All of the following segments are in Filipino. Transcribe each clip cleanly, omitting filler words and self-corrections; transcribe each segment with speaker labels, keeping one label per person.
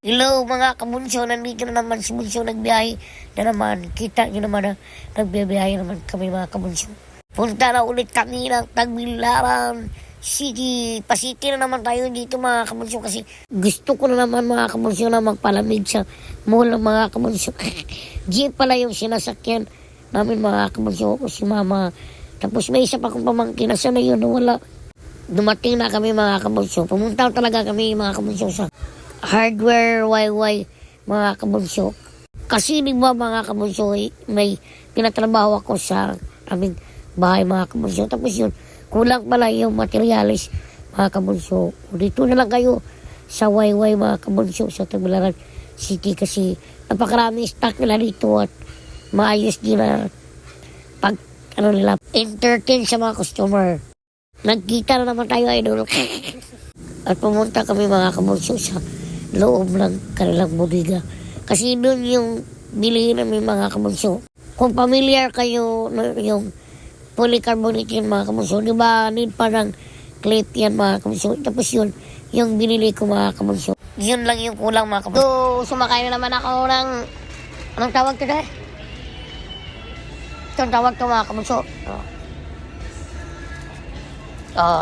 Speaker 1: Hello mga kabunso, nandito na naman si Bunso, nagbiyahe na naman. Kita nyo naman na nagbiyahe naman kami mga kabunso. Punta na ulit kami ng Tagbilaran City. Pasiti na naman tayo dito mga kabunso kasi gusto ko na naman mga kabunso na magpalamig sa mall mga kabunso. Jeep pala yung sinasakyan namin mga kabunso ko si mama. Tapos may isa pa kong pamangkin na sana yun wala. Dumating na kami mga kabunso. Pumunta talaga kami mga kabunso sa Hardware YY mga kabunso. Kasi di ba mga kabunso may pinatrabaho ako sa aming bahay mga kabunso. Tapos yun, kulang pala yung materialis mga kabunso. Dito na lang kayo sa YY mga kabunso sa Tagbilaran City kasi napakaraming stock nila dito at maayos din na pag nila entertain sa mga customer. Nagkita na naman tayo idol. At pumunta kami mga kabunso sa loob ng kanilang bodega. Kasi doon yung bilihin namin mga kabunso. Kung familiar kayo yung polycarbonate yan mga kabunso, di ba need pa ng clip yan mga kabunso. Tapos yun, yung binili ko mga kabunso. Yun lang yung kulang mga kabunso. So, sumakay na naman ako ng, anong tawag ito dahil? Itong tawag ito mga kabunso.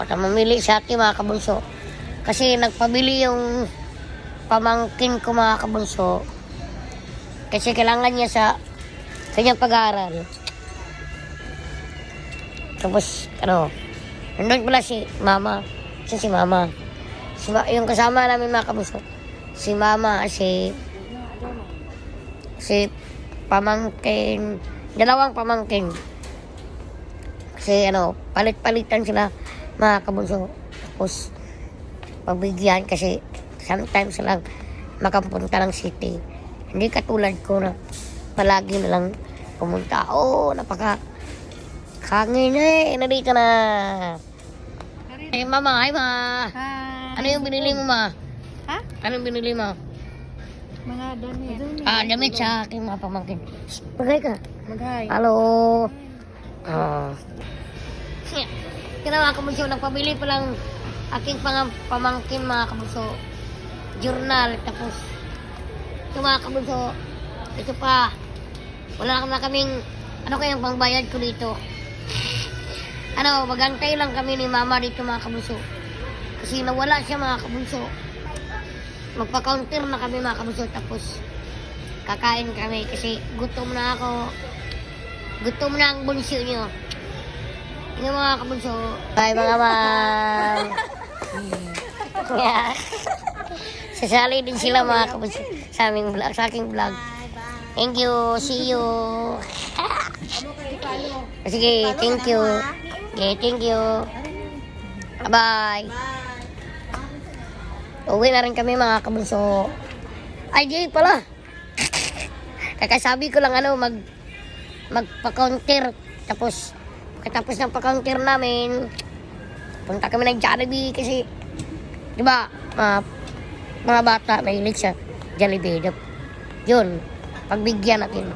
Speaker 1: Namamili sa atin mga kabunso. Kasi nagpabili yung pamangkin ko mga kabunso kasi kailangan niya sa kanyang pag-aaral. Tapos nandun pala si mama yung kasama namin mga kabunso, si mama, si pamangkin, dalawang pamangkin kasi palit-palitan sila mga kabunso. Tapos pabigyan kasi sometimes lang makapunta ng city. Hindi katulad ko na palagi na lang pumunta. Napaka hangin nandito na. Ay mama, hi ma.
Speaker 2: Hi.
Speaker 1: Ano yung binili mo ma?
Speaker 2: Ha?
Speaker 1: Anong binili mo?
Speaker 2: Mga damit.
Speaker 1: Damit sa aking mga pamangkin. Pagay ka.
Speaker 2: Mag-hi.
Speaker 1: Hello. Kinawa ko mo siya, nagpabili pa lang aking pamangkin mga kabunso. Journal, tapos ito mga kabunso, ito pa, wala na kaming, kayang pangbayad ko dito. Magantay lang kami ni mama dito mga kabunso. Kasi nawala siya mga kabunso. Magpa-counter na kami mga kabunso, tapos kakain kami kasi gutom na ako. Gutom na ang bunso nyo. Yung mga kabunso. Bye mga ma'am. Sasali din sila mga kabunso sa aming vlog, sa aking vlog. Thank you. See you. Sige, thank you. Okay, thank you. Bye. Uwi na rin kami mga kabunso. Ay, di pala. Kakasabi ko lang magpa-counter. Tapos pagkatapos ng pa-counter namin, punta kami ng Jollibee kasi di ba, mga bata mahilig sa Jollibee. Yun, pagbigyan natin.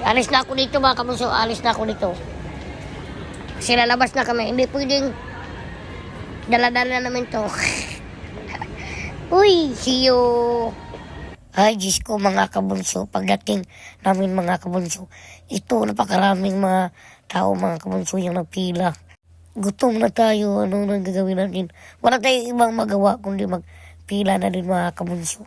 Speaker 1: Alis na ako dito mga kabunso, alis na ako dito. Kasi lalabas na kami, hindi pwedeng dala-dala namin to. Uy, see you. Ay, Diyos ko mga kabunso, pagdating namin mga kabunso, ito napakaraming mga tao mga kabunso yung nagpila. Gutom na tayo, ano nang gagawin natin? Wala tayong ibang magawa kundi magpila na din mga kabunso.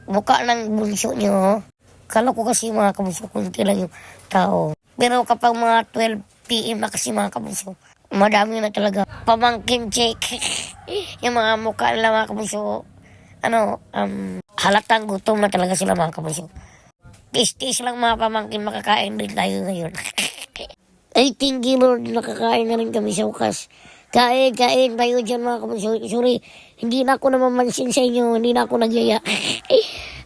Speaker 1: Mukha ng bunso nyo, kala ko kasi mga kabunso, kunti lang yung tao. Pero kapag mga 12 PM na kasi mga kabunso, madami na talaga. Pamangkin check, yung mga mukha nila mga kabunso, halatang gutom na talaga sila mga kabunso. Tis-tis lang mga pamangkin, makakain din tayo ngayon. Ay, thank you Lord, nakakain na rin kami sa wakas. Kain tayo dyan mga kabunso. Sorry, hindi na ako namamansin sa inyo, hindi na ako nagyaya.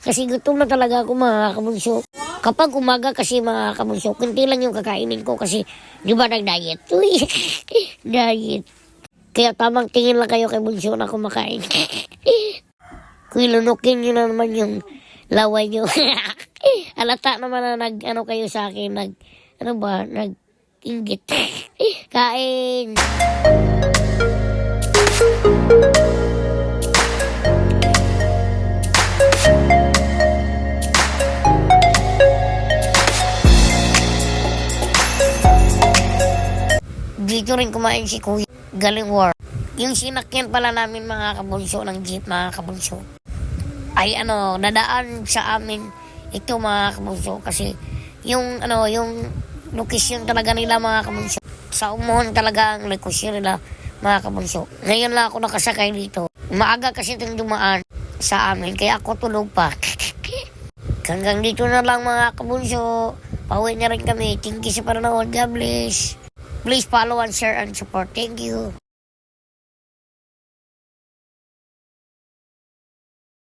Speaker 1: Kasi gutom na talaga ako mga kabunso. Kapag umaga kasi mga kabunso, kunti lang yung kakainin ko kasi di ba nag-diet? Uy, diet. Kaya tamang tingin lang kayo kay bunso na kumakain. Lunukin nyo na naman yung laway nyo. Alata naman na kayo sa akin, nag-inggit. Kain! Dito rin kumain si Kuya. Galing war. Yung sinakyan pala namin mga kabunso ng jeep mga kabunso. Ay nadaan sa amin ito mga kabunso. Kasi yung location talaga nila mga kabunso. Sa umuhon talaga ang location nila mga kabunso. Ngayon lang ako nakasakay dito. Maaga kasi itong dumaan sa amin. Kaya ako tulog pa. Hanggang dito na lang mga kabunso. Pauwi na rin kami. Thank you sa panonood. God bless. Please follow and share and support. Thank you.